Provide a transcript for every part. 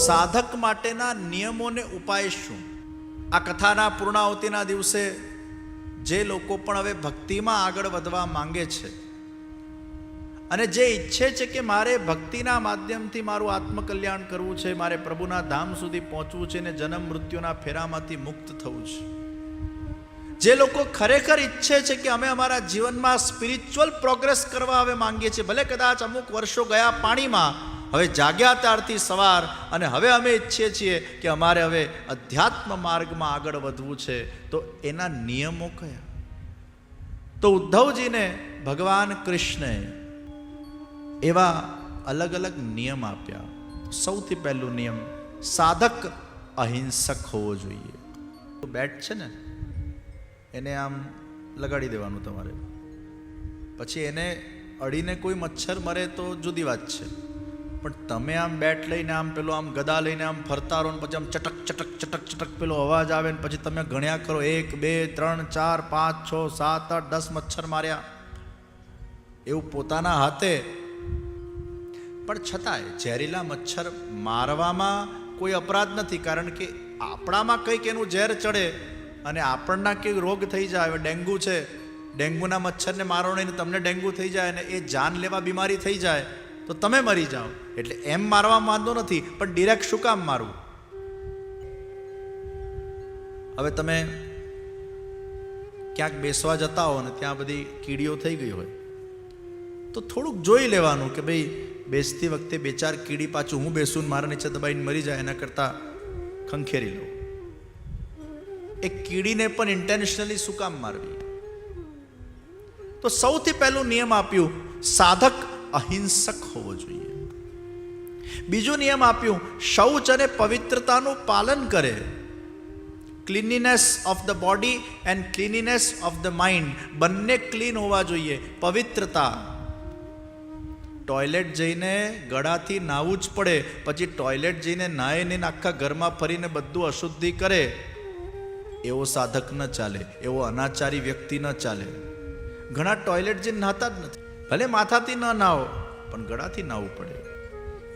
સાધક માટેના નિયમોને ઉપાય શું? આ કથાના પૂર્ણાહુતિના દિવસે જે લોકો પણ હવે ભક્તિમાં આગળ વધવા માંગે છે અને જે ઈચ્છે છે કે મારે ભક્તિના માધ્યમથી મારું આત્મકલ્યાણ કરવું છે, મારે પ્રભુના ધામ સુધી પહોંચવું છે અને જન્મ મૃત્યુના ફેરામાંથી મુક્ત થવું છે, જે લોકો ખરેખર ઈચ્છે છે કે અમે અમારા જીવનમાં સ્પિરિચ્યુઅલ પ્રોગ્રેસ કરવા હવે માંગીએ છીએ, ભલે કદાચ અમુક વર્ષો ગયા પાણીમાં, હવે જાગ્યા ત્યારથી સવાર, અને હવે અમે ઈચ્છીએ છીએ કે અમારે હવે અધ્યાત્મ માર્ગમાં આગળ વધવું છે, તો એના નિયમો કયા? તો ઉદ્ધવજીને ભગવાન કૃષ્ણે એવા અલગ અલગ નિયમ આપ્યા. સૌથી પહેલું નિયમ, સાધક અહિંસક હોવો જોઈએ. બેટ છે ને, એને આમ લગાડી દેવાનું તમારે, પછી એને અડીને કોઈ મચ્છર મરે તો જુદી વાત છે, પણ તમે આમ બેટ લઈને આમ પેલો આમ ગદા લઈને આમ ફરતા રહો ને પછી આમ ચટક ચટક ચટક ચટક પેલો અવાજ આવે ને પછી તમે ગણ્યા કરો 1 2 3 4 5 6 7 8 10 મચ્છર માર્યા, એવું પોતાના હાથે. પણ છતાંય ઝેરીલા મચ્છર મારવામાં કોઈ અપરાધ નથી, કારણ કે આપણામાં કંઈક એનું ઝેર ચડે અને આપણના કંઈક રોગ થઈ જાય. હવે ડેન્ગ્યુ છે, ડેન્ગ્યુના મચ્છરને મારો નહીં, તમને ડેન્ગ્યુ થઈ જાય અને એ જાનલેવા બીમારી થઈ જાય તો તમે મરી જાઓ. એટલે એમ મારવામાં વાંધો નથી, પણ ડિરેક્ટ શું કામ મારવું? હવે તમે ક્યાંક બેસવા જતા હો અને ત્યાં બધી કીડીઓ થઈ ગઈ હોય તો થોડુંક જોઈ લેવાનું કે ભાઈ બેસતી વખતે 2-4 કીડી પાછું હું બેસું મારા નીચે દબાઈને મરી જાય એના કરતાં ખંખેરી લો. એ કીડીને પણ ઇન્ટેન્શનલી શું કામ મારવી? તો સૌથી પહેલું નિયમ આપ્યું, સાધક અહિંસક હોવો જોઈએ. બીજો નિયમ આપ્યું, શૌચ અને પવિત્રતાનું પાલન કરે. Cleanliness of the body and cleanliness of the mind, બંને ક્લીન હોવા જોઈએ. પવિત્રતા, ટોયલેટ જઈને ગળાથી નાવું જ પડે, પછી ટોયલેટ જઈને નાહીને આખા ઘરમાં ફરીને બધું અશુદ્ધિ કરે, એવો સાધક ન ચાલે, એવો અનાચારી વ્યક્તિ ન ચાલે. ઘણા ટોયલેટ જઈને નાહતા જ નથી, ભલે માથાથી ન નાહો પણ ગળાથી નાહવું પડે.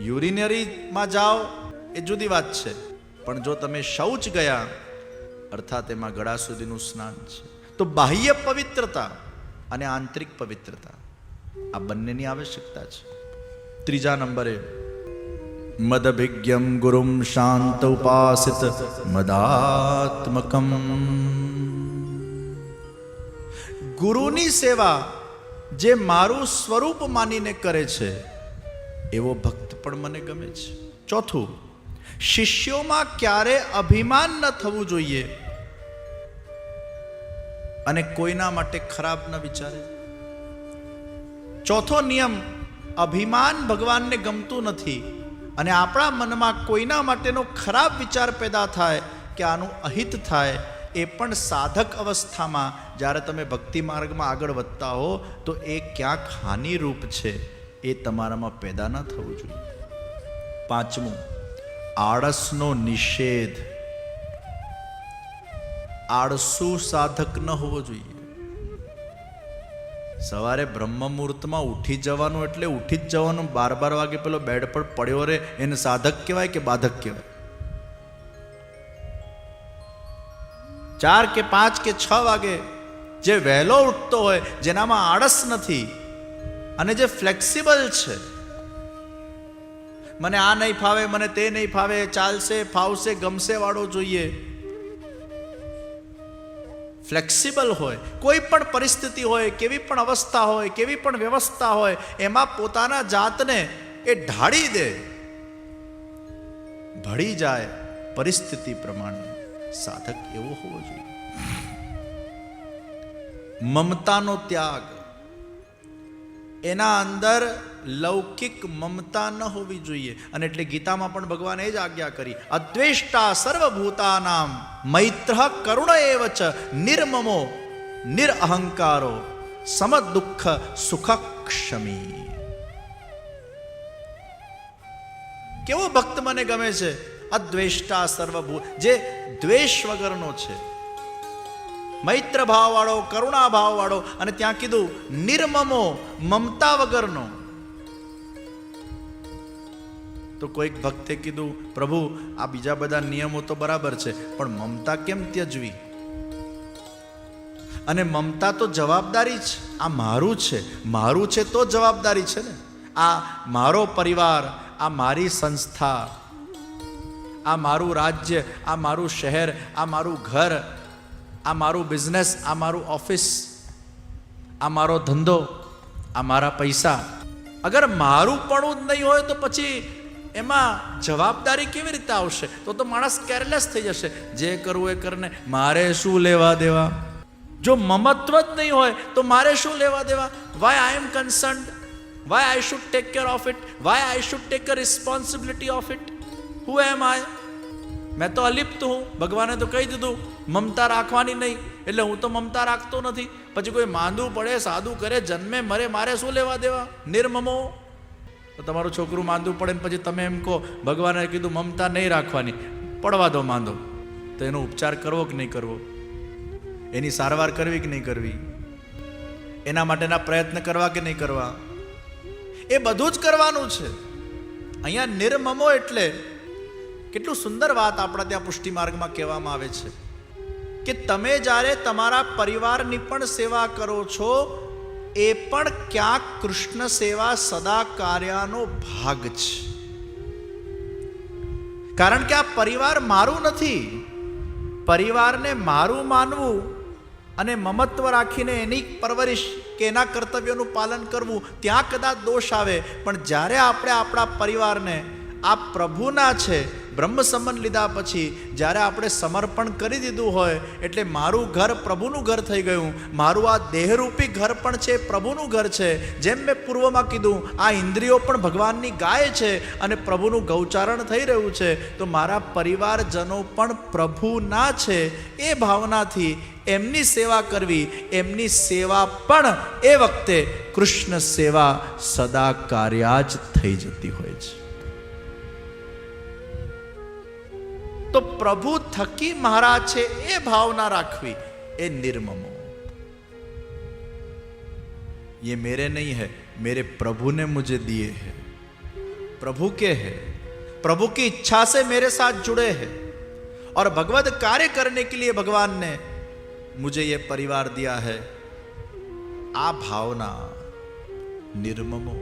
યુરિનરીમાં જાઓ એ જુદી વાત છે, પણ જો તમે શૌચ ગયા અર્થાત એમાં ગળા સુધીનું સ્નાન છે. તો બાહ્ય પવિત્રતા અને આંતરિક પવિત્રતા, આ બંનેની આવશ્યકતા છે. ત્રીજા નંબરે, મદભિજ્ઞમ ગુરુમ શાંત ઉપાસિત મદાત્મકમ. ગુરુની સેવા જે મારું સ્વરૂપ માનીને કરે છે એવો ભક્ત પણ મને ગમે છે. ચોથું, શિષ્યોમાં ક્યારે અભિમાન ન થવું જોઈએ અને કોઈના માટે ખરાબ ન વિચારે. ચોથો નિયમ, અભિમાન ભગવાનને ગમતું નથી અને આપણા મનમાં કોઈના માટેનો ખરાબ વિચાર પેદા થાય કે આનું અહિત થાય, એ પણ સાધક અવસ્થામાં જ્યારે તમે ભક્તિ માર્ગમાં આગળ વધતા હો તો એ ક્યાંક હાનિરૂપ છે, એ તમારામાં પેદા ન થવું જોઈએ. પાંચમું, આળસનો નિષેધ. આળસુ સાધક ન હોવો જોઈએ. સવારે બ્રહ્મ મુહૂર્તમાં ઉઠી જવાનું એટલે ઉઠી જ જવાનું, 12 વાગે પેલો બેડ પર પડ્યો રે એને સાધક કહેવાય કે બાધક કહેવાય? 4 કે 5 કે 6 વાગે જે વહેલો ઉઠતો હોય, જેનામાં આળસ નથી અને જે ફ્લેક્સિબલ છે, મને આ નહીં ફાવે, મને તે નહીં ફાવે, ચાલશે ફાવશે ગમશે વાળો જોઈએ, ફ્લેક્સિબલ હોય, કોઈ પણ પરિસ્થિતિ હોય, કેવી પણ અવસ્થા હોય, કેવી પણ વ્યવસ્થા હોય, એમાં પોતાના જાતને એ ઢાળી દે, ભળી જાય પરિસ્થિતિ પ્રમાણે, સાધક એવો હોવો જોઈએ. મમતાનો ત્યાગ, એના અંદર લૌકિક મમતા ન હોવી જોઈએ. અને એટલે ગીતામાં પણ ભગવાને એ જ આજ્ઞા કરી, અદ્વેષ્ટા સર્વભૂતાનામ મૈત્રઃ કરુણ એવ ચ નિર્મમો નિરઅહંકારો સમદુઃખ સુખક્ષમી. કેવો ભક્ત મને ગમે છે? અદ્વેષ્ટા સર્વભૂત, જે દ્વેષ વગરનો છે, મૈત્ર ભાવ વાળો, કરુણા ભાવ વાળો, અને ત્યાં કીધું નિર્મમો, મમતા વગરનો. તો કોઈક ભક્તે કીધું, પ્રભુ આ બીજા બધા નિયમો તો બરાબર છે, પણ મમતા કેમ ત્યજવી? અને મમતા તો જવાબદારી છે. આ મારું છે તો જવાબદારી છે ને. આ મારો પરિવાર, આ મારી સંસ્થા, આ મારું રાજ્ય, આ મારું શહેર, આ મારું ઘર, આ મારું બિઝનેસ, આ મારું ઓફિસ, આ મારો ધંધો, આ મારા પૈસા. અગર મારું પણ જ નહીં હોય તો પછી એમાં જવાબદારી કેવી રીતે આવશે? તો માણસ કેરલેસ થઈ જશે. જે કરવું એ કરને, મારે શું લેવા દેવા? જો મમત્વ જ નહીં હોય તો મારે શું લેવા દેવા? Why I am concerned? Why I should take care of it? Why I should take a responsibility of it? Who am I? મેં તો અલિપ્ત હું. ભગવાને તો કહી દીધું મમતા રાખવાની નહીં, એટલે હું તો મમતા રાખતો નથી. પછી કોઈ માંદું પડે, સાદું કરે, જન્મે મરે, મારે શું લેવા દેવા? નિર્મમો. તો તમારું છોકરું માંદું પડે ને પછી તમે એમ કહો ભગવાને કીધું મમતા નહીં રાખવાની, પડવા દો માંદો. તો એનો ઉપચાર કરવો કે નહીં કરવો? એની સારવાર કરવી કે નહીં કરવી? એના માટેના પ્રયત્ન કરવા કે નહીં કરવા? એ બધું જ કરવાનું છે. અહીંયા નિર્મમો એટલે કેટલું સુંદર વાત આપણા ત્યાં પુષ્ટિ માર્ગમાં કહેવામાં આવે છે કે તમે જ્યારે તમારા પરિવારની પણ સેવા કરો છો, એ પણ ક્યાંક કૃષ્ણ સેવા સદા કાર્યનો ભાગ છે. કારણ કે આ પરિવાર મારું નથી. પરિવારને મારું માનવું અને મમત્વ રાખીને એની પરવરિશ કે એના કર્તવ્યોનું પાલન કરવું, ત્યાં કદાચ દોષ આવે. પણ જ્યારે આપણે આપણા પરિવારને આ પ્રભુના છે, બ્રહ્મ સંબંધ લીધા પછી જ્યારે આપણે સમર્પણ કરી દીધું હોય, એટલે મારું ઘર પ્રભુનું ઘર થઈ ગયું. મારું આ દેહરૂપી ઘર પણ છે, પ્રભુનું ઘર છે. જેમ મેં પૂર્વમાં કીધું, આ ઇન્દ્રિયો પણ ભગવાનની ગાય છે અને પ્રભુનું ગૌચારણ થઈ રહ્યું છે. તો મારા પરિવારજનો પણ પ્રભુના છે. એ ભાવનાથી એમની સેવા કરવી, એમની સેવા પણ એ વખતે કૃષ્ણ સેવા સદા કાર્યા જ થઈ જતી હોય છે. તો પ્રભુ થકી મહારાજ છે એ ભાવના રાખવી, એ નિર્મમો. ये मेरे नहीं है, मेरे प्रभु ने मुझे दिए हैं. प्रभु के है, प्रभु की इच्छा से मेरे साथ जुड़े हैं और भगवत कार्य करने के लिए भगवान ने मुझे ये परिवार दिया है. आ भावना निर्ममो.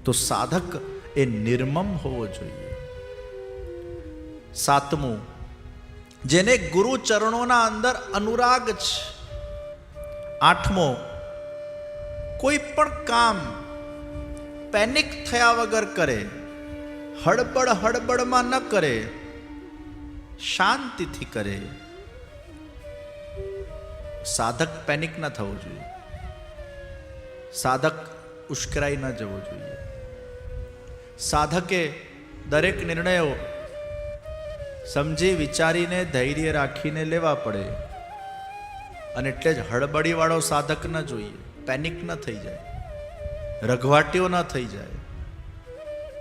तो साधक ए निर्मम होવો જોઈએ. સાતમું, જેને ગુરુ ચરણોના અંદર અનુરાગ છે. આઠમો, કોઈ પણ કામ પેનિક થયા વગર કરે, હડબડમાં ન કરે, શાંતિથી કરે. સાધક પેનિક ન થવું જોઈએ. સાધક ઉશ્કેરાઈ ન જવો જોઈએ. સાધકે દરેક નિર્ણયો સમજી વિચારીને ધૈર્ય રાખીને લેવા પડે. અને એટલે જ હળબડીવાળો સાધક ન જોઈએ. પેનિક ન થઈ જાય, રઘવાટીઓ ન થઈ જાય,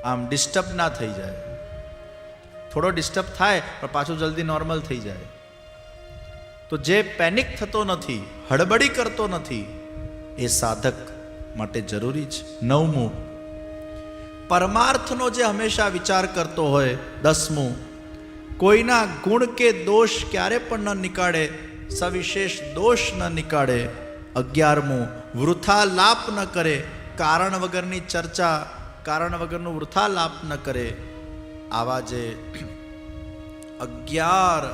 આમ ડિસ્ટર્બ ના થઈ જાય. થોડો ડિસ્ટર્બ થાય પણ પાછું જલ્દી નોર્મલ થઈ જાય. તો જે પેનિક થતો નથી, હળબડી કરતો નથી, એ સાધક માટે જરૂરી છે. નવમું, પરમાર્થનો જે હંમેશા વિચાર કરતો હોય. દસમું, કોઈના ગુણ કે દોષ ક્યારે પણ ન નીકાળે, સવિશેષ દોષ ન નીકાળે. 11મું, વૃથા લાપ ન કરે, કારણ વગરની ચર્ચા, કારણ વગરનું વૃથા લાપ ન કરે. આવા જે 11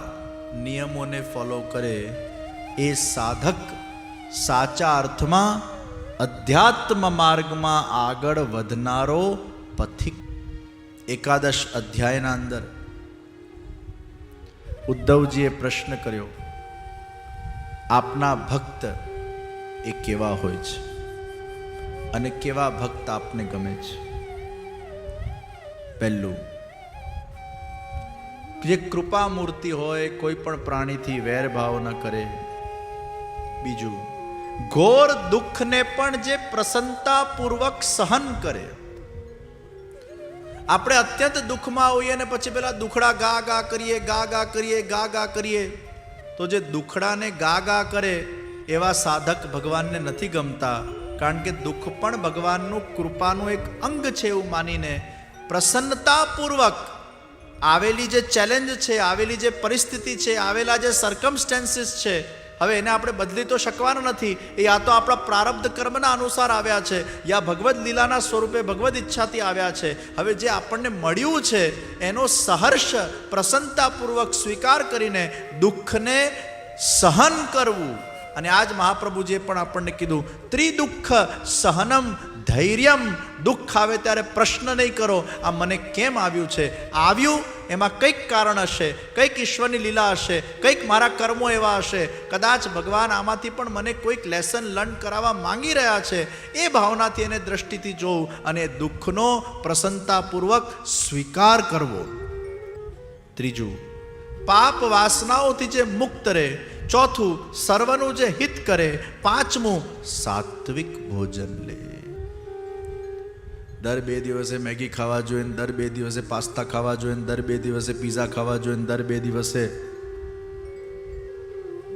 નિયમોને ફોલો કરે, એ સાધક સાચા અર્થમાં અધ્યાત્મ માર્ગમાં આગળ વધનારો પથિક. 11 અધ્યાયના અંદર ઉદ્ધવજીએ પ્રશ્ન કર્યો, આપના ભક્ત એ કેવા હોય છે અને કેવા ભક્ત આપને ગમે છે? પહેલું, જે કૃપા મૂર્તિ હોય, કોઈ પણ પ્રાણીથી વેરભાવ ન કરે. બીજું, ઘોર દુઃખને પણ જે પ્રસન્નતાપૂર્વક સહન કરે. આપણે અત્યંત દુઃખમાં હોઈએ ને પછી પેલા દુખડા ગા ગા કરીએ, ગા ગા કરીએ, ગા ગા કરીએ, તો જે દુખડાને ગા ગા કરે એવા સાધક ભગવાનને નથી ગમતા. કારણ કે દુઃખ પણ ભગવાનનું કૃપાનું એક અંગ છે એવું માનીને પ્રસન્નતાપૂર્વક આવેલી જે ચેલેન્જ છે, આવેલી જે પરિસ્થિતિ છે, આવેલા જે સર્કમસ્ટેન્સીસ છે, હવે એને આપણે બદલી તો શકવાના નથી. એ યા તો આપણા પ્રારબ્ધ કર્મના અનુસાર આવ્યા છે, યા ભગવદ્ લીલાના સ્વરૂપે ભગવદ્ ઈચ્છાથી આવ્યા છે. હવે જે આપણને મળ્યું છે એનો સહર્ષ પ્રસન્નતાપૂર્વક સ્વીકાર કરીને દુઃખને સહન કરવું. અને આજ મહાપ્રભુજીએ પણ આપણને કીધું, ત્રિદુઃખ સહનમ ધૈર્યમ. દુઃખ આવે ત્યારે પ્રશ્ન નહીં કરો આ મને કેમ આવ્યું છે. આવ્યું એમાં કંઈક કારણ હશે, કંઈક ઈશ્વરની લીલા હશે, કંઈક મારા કર્મો એવા હશે, કદાચ ભગવાન આમાંથી પણ મને કોઈક લેસન લર્ન કરાવવા માંગી રહ્યા છે. એ ભાવનાથી એને દ્રષ્ટિથી જોવું અને દુઃખનો પ્રસન્નતાપૂર્વક સ્વીકાર કરવો. ત્રીજું, પાપ વાસનાઓથી જે મુક્ત રહે. ચોથું, સર્વનું જે હિત કરે. પાંચમું, સાત્વિક ભોજન લે. દર 2 દિવસે મેગી ખાવા જોઈએ, દર 2 દિવસે પાસ્તા ખાવા જોઈએ, દર 2 દિવસે પીઝા ખાવા જોઈએ, દર 2 દિવસે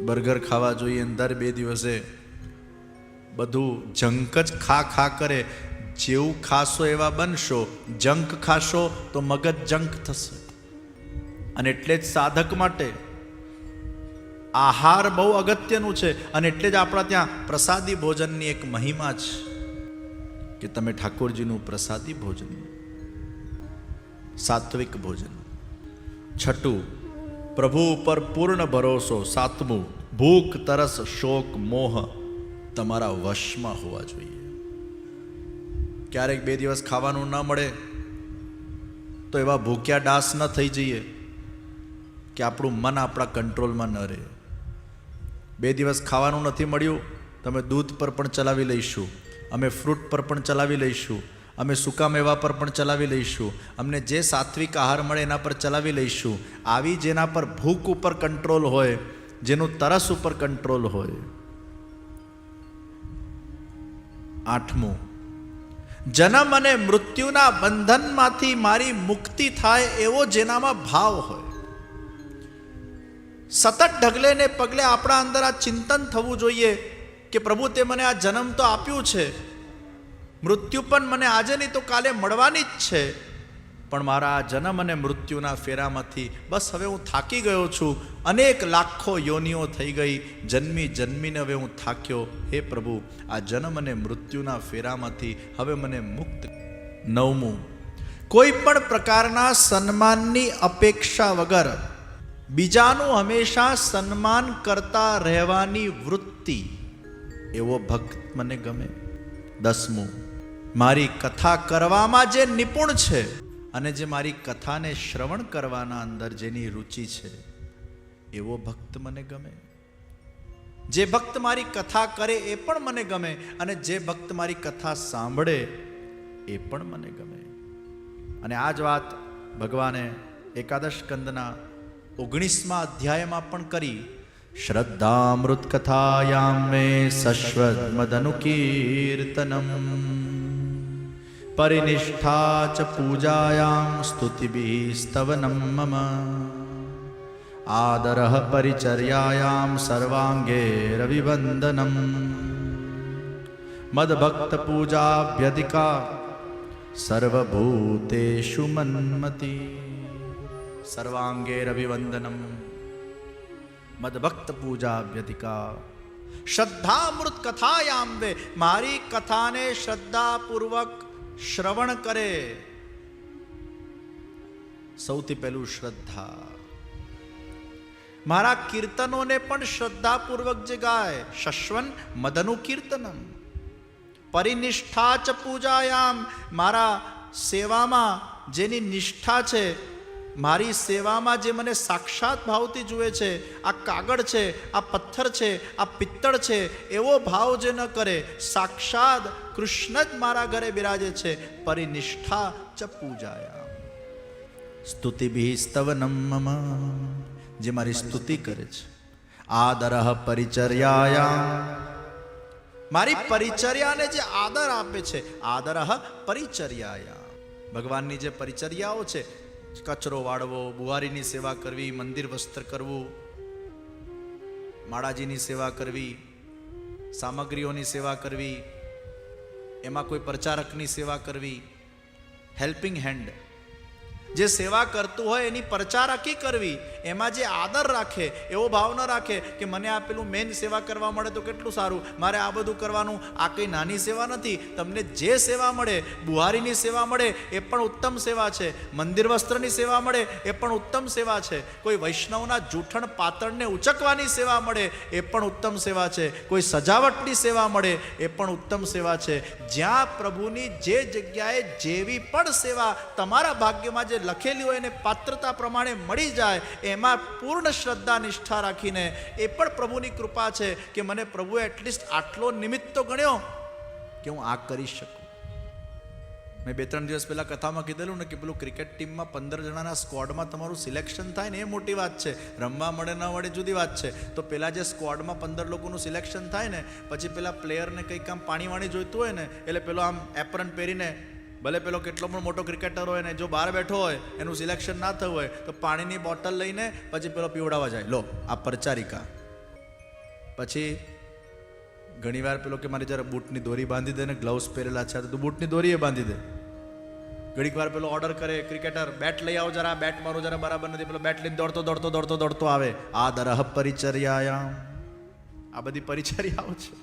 બર્ગર ખાવા જોઈએ, દર 2 દિવસે બધું જંક જ ખા કરે. જેવું ખાશો એવા બનશો. જંક ખાશો તો મગજ જંક થશે. અને એટલે જ સાધક માટે આહાર બહુ અગત્યનું છે. અને એટલે જ આપણા ત્યાં પ્રસાદી ભોજનની એક મહિમા છે કે તમે ઠાકોરજીનું પ્રસાદી ભોજન, સાત્વિક ભોજન. છઠ્ઠું, પ્રભુ ઉપર પૂર્ણ ભરોસો. સાતમું, ભૂખ, તરસ, શોક, મોહ તમારા વશમાં હોવા જોઈએ. ક્યારેક 2 દિવસ ખાવાનું ન મળે તો એવા ભૂખ્યા ડાસ ન થઈ જઈએ કે આપણું મન આપણા કંટ્રોલમાં ન રહે. 2 દિવસ ખાવાનું નથી મળ્યું, તમે દૂધ પર પણ ચલાવી લઈશું, અમે ફ્રૂટ પર પણ ચલાવી લઈશું, અમે સૂકા મેવા પર પણ ચલાવી લઈશું, અમને જે સાત્વિક આહાર મળે એના પર ચલાવી લઈશું. આવી જેના પર ભૂખ ઉપર કંટ્રોલ હોય, જેનું તરસ ઉપર કંટ્રોલ હોય. આઠમું, જન્મ અને મૃત્યુના બંધનમાંથી મારી મુક્તિ થાય એવો જેનામાં ભાવ હોય. સતત ઢગલે ને પગલે આપણા અંદર આ ચિંતન થવું જોઈએ કે પ્રભુ તે મને આ જન્મ તો આપ્યું છે, મૃત્યુ પણ મને આજે નહીં તો કાલે મળવાની જ છે, પણ મારા આ જન્મ અને મૃત્યુના ફેરામાંથી બસ હવે હું થાકી ગયો છું. અનેક લાખો યોનિઓ થઈ ગઈ, જન્મી જન્મીને હવે હું થાક્યો. હે પ્રભુ, આ જન્મ અને મૃત્યુના ફેરામાંથી હવે મને મુક્ત. નવમું, કોઈ પણ પ્રકારના સન્માનની અપેક્ષા વગર બીજાનું હંમેશા સન્માન કરતા રહેવાની વૃત્તિ, એવો ભક્ત મને ગમે. 10મું, મારી કથા કરવામાં જે નિપુણ છે અને જે મારી કથાને શ્રવણ કરવાના અંદર જેની રુચિ છે એવો ભક્ત મને ગમે. જે ભક્ત મારી કથા કરે એ પણ મને ગમે, અને જે ભક્ત મારી કથા સાંભળે એ પણ મને ગમે. અને આ જ વાત ભગવાને એકાદશ સ્કંદના 19મા અધ્યાયમાં પણ કરી. શ્રદ્ધામૃત કથાયામ મે સશ્વત મદનુકીર્તનમ પરિનિષ્ઠા ચ પૂજાયામ સ્તુતિભિઃ સ્તવનમ મમ આદરઃ પરિચર્યાયામ સર્વાંગે રવિવંદનમ મદભક્ત પૂજાભ્યધિકા સર્વભૂતેષુ મન્મતિ. સર્વાંગે રવિવંદનમ મદભક્ત પૂજાભ્યધિકા શ્રદ્ધામૃત કથાયામ વે. મારી કથાને શ્રદ્ધાપૂર્વક શ્રવણ કરે. સૌથી પહેલું શ્રદ્ધા. મારા કીર્તનોને પણ શ્રદ્ધાપૂર્વક જે ગાય. શશ્વન મદનું કીર્તનમ પરિનિષ્ઠા ચ પૂજાયામ. મારા સેવામાં જેની નિષ્ઠા છે, મારી સેવામાં જે મને સાક્ષાત ભાવથી જુએ છે, આ કાગળ છે, આ પથ્થર છે, આ પિત્તળ છે, એવો ભાવ જે ન કરે, સાક્ષાત કૃષ્ણ જ મારા ઘરે બિરાજે છે. પરિનિષ્ઠા ચ પૂજાયામ સ્તુતિભિઃ સ્તવનમ મમ. જે મારી સ્તુતિ કરે છે. આદરઃ પરિચર્યાયામ. મારી પરિચર્યાને જે આદર આપે છે. આદરઃ પરિચર્યાયામ. ભગવાનની જે પરિચર્યાઓ છે, કચરો વાળવો, બુહારીની સેવા કરવી, મંદિર વસ્ત્ર કરવું, માળાજીની સેવા કરવી, સામગ્રીઓની સેવા કરવી, એમાં કોઈ પ્રચારકની સેવા કરવી, હેલ્પિંગ હેન્ડ, જે સેવા કરતું હોય એની પ્રચારકી કરવી, એમાં જે આદર રાખે, એવો ભાવ ન રાખે કે મને આ પેલું મેન સેવા કરવા મળે તો કેટલું સારું, મારે આ બધું કરવાનું. આ કંઈ નાની સેવા નથી. તમને જે સેવા મળે, બુહારીની સેવા મળે એ પણ ઉત્તમ સેવા છે, મંદિર વસ્ત્રની સેવા મળે એ પણ ઉત્તમ સેવા છે, કોઈ વૈષ્ણવના જૂઠણ પાતળને ઉચકવાની સેવા મળે એ પણ ઉત્તમ સેવા છે, કોઈ સજાવટની સેવા મળે એ પણ ઉત્તમ સેવા છે. જ્યાં પ્રભુની જે જગ્યાએ જેવી પણ સેવા તમારા ભાગ્યમાં જે લખેલી હોય એને પાત્રતા પ્રમાણે મળી જાય, એમાં પૂર્ણ શ્રદ્ધા નિષ્ઠા રાખીને, એ પણ પ્રભુની કૃપા છે કે મને પ્રભુએ એટલીસ્ટ આટલો નિમિત્ત તો ગણ્યો કે હું આ કરી શકું. મેં 2-3 દિવસ પહેલાં કથામાં કીધેલું ને કે પેલું ક્રિકેટ ટીમમાં 15 જણાના સ્ક્વોડમાં તમારું સિલેક્શન થાય ને એ મોટી વાત છે, રમવા મળે ન મળે જુદી વાત છે. તો પેલા જે સ્ક્વોડમાં 15 લોકોનું સિલેક્શન થાય ને, પછી પેલા પ્લેયરને કંઈક આમ પાણી વાણી જોઈતું હોય ને, એટલે પેલો આમ એપ્રન પહેરીને, ભલે પેલો કેટલો પણ મોટો ક્રિકેટર હોય ને, જો બહાર બેઠો હોય એનું સિલેક્શન ના થયું હોય તો પાણીની બોટલ લઈને પછી પેલો પીવડાવવા જાય, લો આ પરચારિકા. પછી ઘણીવાર પેલો કે મારી જરા બૂટની દોરી બાંધી દે ને, ગ્લવ્સ પહેરેલા છે તો બૂટની દોરી એ બાંધી દે. ઘણીક વાર પેલો ઓર્ડર કરે, ક્રિકેટર બેટ લઈ આવો જરા, બેટ મારો જરા બરાબર નથી, પેલો બેટ લઈને દોડતો આવે. આ દરહ પરિચર્યાયામ, આ બધી પરિચર્યાઓ છે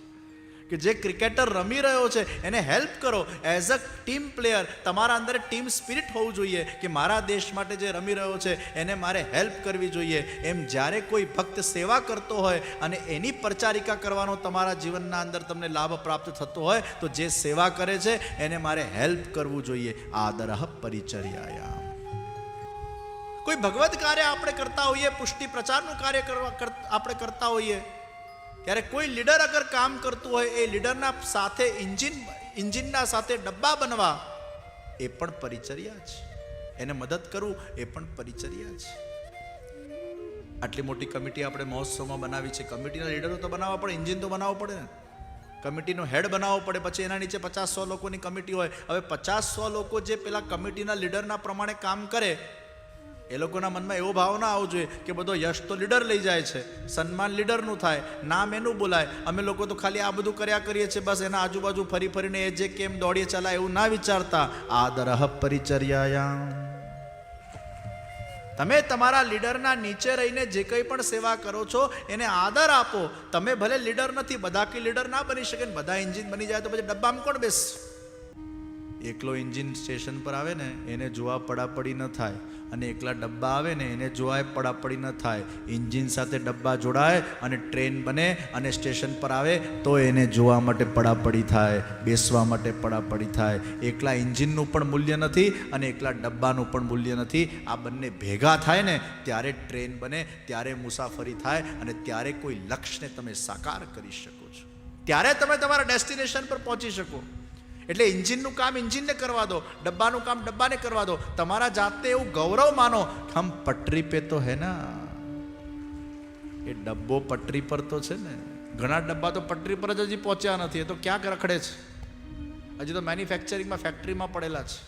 કે જે ક્રિકેટર રમી રહ્યો છે એને હેલ્પ કરો. એઝ અ ટીમ પ્લેયર તમારા અંદર ટીમ સ્પિરિટ હોવું જોઈએ કે મારા દેશ માટે જે રમી રહ્યો છે એને મારે હેલ્પ કરવી જોઈએ. એમ જ્યારે કોઈ ભક્ત સેવા કરતો હોય અને એની પ્રચારિકા કરવાનો તમારા જીવનના અંદર તમને લાભ પ્રાપ્ત થતો હોય તો જે સેવા કરે છે એને મારે હેલ્પ કરવું જોઈએ. આદરઃ પરિચર્યાયામ. કોઈ ભગવત કાર્ય આપણે કરતા હોઈએ, પુષ્ટિ પ્રચારનું કાર્ય આપણે કરતા હોઈએ, ત્યારે કોઈ લીડર અગર કામ કરતું હોય, એ લીડરના સાથે ઇન્જિનના સાથે ડબ્બા બનવા એ પણ પરિચર્યા છે, એને મદદ કરવું એ પણ પરિચર્યા છે. આટલી મોટી કમિટી આપણે મહોત્સવમાં બનાવી છે, કમિટીના લીડરો તો બનાવવા પડે, ઇન્જિન તો બનાવવું પડે ને, કમિટીનો હેડ બનાવવો પડે, પછી એના નીચે 50-100 લોકોની કમિટી હોય. હવે 50-100 લોકો જે પેલા કમિટીના લીડરના પ્રમાણે કામ કરે, એ લોકોના મનમાં એવો ભાવ ના આવવો જોઈએ કે બધો યશ તો લીડર લઈ જાય છે, સન્માન લીડરનું થાય, નામ એનું બોલાય, અમે લોકો તો ખાલી આ બધું કર્યા કરીએ છીએ, બસ એના આજુબાજુ ફરીને એ જે કેમ દોડીએ ચલાય એવું ના વિચારતા. આદરઃ પરિચર્યાયામ. તમે તમારા લીડરના નીચે રહીને જે કંઈ પણ સેવા કરો છો એને આદર આપો. તમે ભલે લીડર નથી, બધા કે લીડર ના બની શકે ને, બધા એન્જિન બની જાય તો પછી ડબ્બામાં કોણ બેસ? એકલો એન્જિન સ્ટેશન પર આવે ને એને જોવા પડાપડી ન થાય, અને એકલા ડબ્બા આવે ને એને જોવાય પડાપડી ન થાય. એન્જિન સાથે ડબ્બા જોડાય અને ટ્રેન બને અને સ્ટેશન પર આવે તો એને જોવા માટે પડાપડી થાય, બેસવા માટે પડાપડી થાય. એકલા એન્જિનનું પણ મૂલ્ય નથી અને એકલા ડબ્બાનું પણ મૂલ્ય નથી. આ બંને ભેગા થાય ને ત્યારે ટ્રેન બને, ત્યારે મુસાફરી થાય અને ત્યારે કોઈ લક્ષ્યને તમે સાકાર કરી શકો છો, ત્યારે તમે તમારા ડેસ્ટિનેશન પર પહોંચી શકો. એટલે એન્જિનનું કામ એન્જિનને કરવા દો, ડબ્બાનું કામ ડબ્બાને કરવા દો. તમારા જાતે એવું ગૌરવ માનો, હમ પટરી પે તો હે ના. એ ડબ્બો પટરી પર તો છે ને. ઘણા ડબ્બા તો પટરી પર જ હજી પહોંચ્યા નથી, એ તો ક્યાંક રખડે છે, હજી તો મેન્યુફેક્ચરિંગમાં ફેક્ટરીમાં પડેલા છે.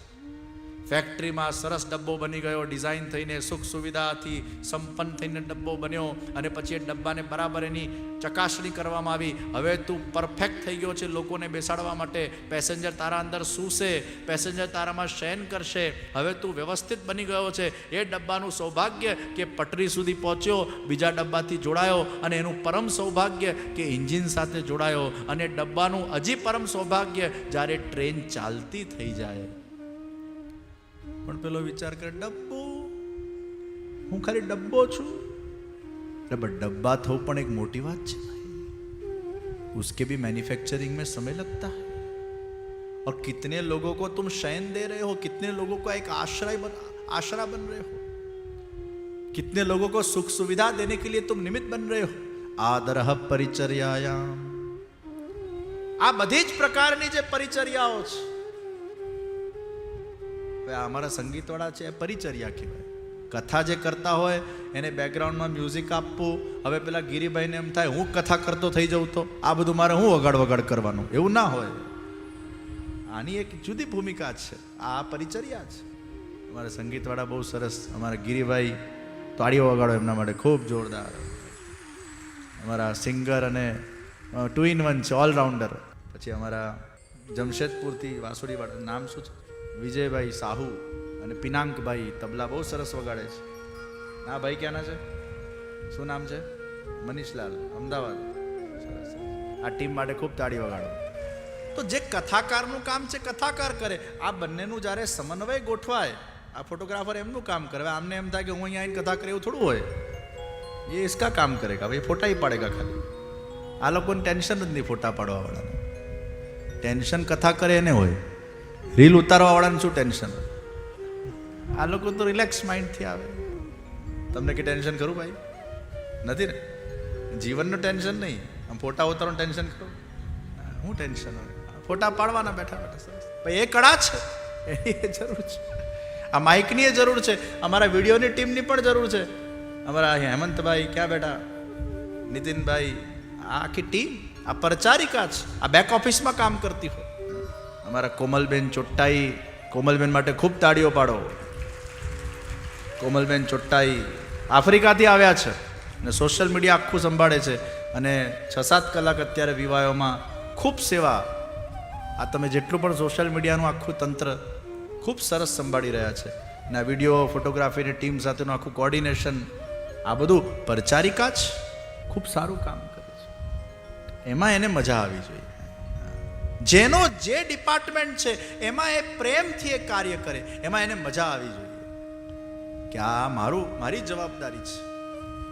ફેક્ટરીમાં સરસ ડબ્બો બની ગયો, ડિઝાઇન થઈને સુખ સુવિધાથી સંપન્ન થઈને ડબ્બો બન્યો, અને પછી એ ડબ્બાને બરાબર એની ચકાસણી કરવામાં આવી. હવે તું પરફેક્ટ થઈ ગયો છે લોકોને બેસાડવા માટે, પેસેન્જર તારા અંદર સૂશે, પેસેન્જર તારામાં શયન કરશે, હવે તું વ્યવસ્થિત બની ગયો છે. એ ડબ્બાનું સૌભાગ્ય કે પટરી સુધી પહોંચ્યો, બીજા ડબ્બાથી જોડાયો, અને એનું પરમ સૌભાગ્ય કે એન્જિન સાથે જોડાયો, અને ડબ્બાનું હજી પરમ સૌભાગ્ય જ્યારે ટ્રેન ચાલતી થઈ જાય. પણ પેલો વિચાર કરે, ડબ્બો, હું ખાલી ડબ્બો છું. डब्बा थो पण एक मोटी बात है, उसके भी मैन्युफैक्चरिंग में समय लगता है. और कितने लोगों को तुम शयन दे रहे हो, कितने लोगों को एक आश्रय बन रहे हो, कितने लोगों को सुख सुविधा देने के लिए तुम निमित्त बन रहे हो. आदरः परिचर्यायाम. आ बधी ज प्रकारनी जे परिचर्याओ छे, हमारा संगीत वाला है परिचर्या कहेवाय. कथा जे करता होय एने बेकग्राउंड में म्यूजिक आपवू. हवे पेला गिरीभाई ने एम थाय हूँ कथा करतो थई जाऊँ तो आ बधुं मारे हूँ वगाड़ वगाड़ करवानुं, एवुं ना होय. आनी एक जुदी भूमिका छे, आ परिचर्या छे. अमारा संगीत वाला बहुत सरस, अमारा गिरीभाई ताड़ीओ वगाड़ो एमना माटे खूब जोरदार. अमारा सिंगर अने 2 in 1 छे, ऑलराउंडर. पछी अमारा जमशेदपुर थी वासुड़ी वाला नाम शुं छे, विजयभाई साहू અને પિનાંકભાઈ તબલા બહુ સરસ વગાડે છે. હા ભાઈ ક્યાંના છે? શું નામ છે? મનીષલાલ, અમદાવાદ. સરસ. આ ટીમ માટે ખૂબ તાળી વગાડો. તો જે કથાકારનું કામ છે કથાકાર કરે. આ બંનેનું જ્યારે સમન્વય ગોઠવાય, આ ફોટોગ્રાફર એમનું કામ કરે. આમને એમ થાય કે હું અહીંયા આવીને કથા કરે એવું થોડું હોય. એ ઇસકા કામ કરેગા, ભાઈ ફોટા ही પાડેગા ખાલી. આ લોકોને ટેન્શન જ નહીં ફોટા પાડવા વાળાને. ટેન્શન કથા કરે એને હોય, રીલ ઉતારવા વાળાને શું ટેન્શન? આ લોકો તો રિલેક્સ માઇન્ડથી આવે. તમને કે ટેન્શન કરું ભાઈ? નથી ને. જીવનનું ટેન્શન નહીં, આમ ફોટા ઉતારવાનું ટેન્શન કરો. હું ટેન્શન હોય? ફોટા પાડવાના બેઠા બેઠા સરસ. ભાઈ એ કળા છે, એની જરૂર છે. આ માઇકની એ જરૂર છે, અમારા વિડીયોની ટીમની પણ જરૂર છે. અમારા હેમંતભાઈ ક્યાં બેઠા, નીતિનભાઈ, આ આખી ટીમ આ પરચારિકા છે, આ બેક ઓફિસમાં કામ કરતી હોય. અમારા કોમલબેન ચોટ્ટાઈ, કોમલબેન માટે ખૂબ તાળીઓ પાડો. કોમલબેન ચોટ્ટાઈ આફ્રિકાથી આવ્યા છે અને સોશિયલ મીડિયા આખું સંભાળે છે અને 6-7 કલાક અત્યારે વિવાહોમાં ખૂબ સેવા. આ તમે જેટલું પણ સોશિયલ મીડિયાનું આખું તંત્ર ખૂબ સરસ સંભાળી રહ્યા છે અને આ વિડીયો ફોટોગ્રાફીની ટીમ સાથેનું આખું કોર્ડિનેશન, આ બધું પરચારિકા જ ખૂબ સારું કામ કરે છે. એમાં એને મજા આવી જોઈએ. જેનો જે ડિપાર્ટમેન્ટ છે એમાં એ પ્રેમથી એ કાર્ય કરે, એમાં એને મજા આવી જોઈએ કે આ મારી જવાબદારી છે.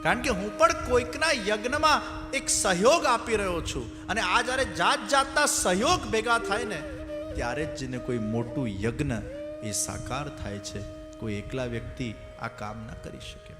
કારણ કે હું પણ કોઈકના યજ્ઞમાં એક સહયોગ આપી રહ્યો છું અને આ જ્યારે જાત જાતના સહયોગ ભેગા થાય ને ત્યારે જ જેને કોઈ મોટું યજ્ઞ એ સાકાર થાય છે. કોઈ એકલા વ્યક્તિ આ કામ ના કરી શકે.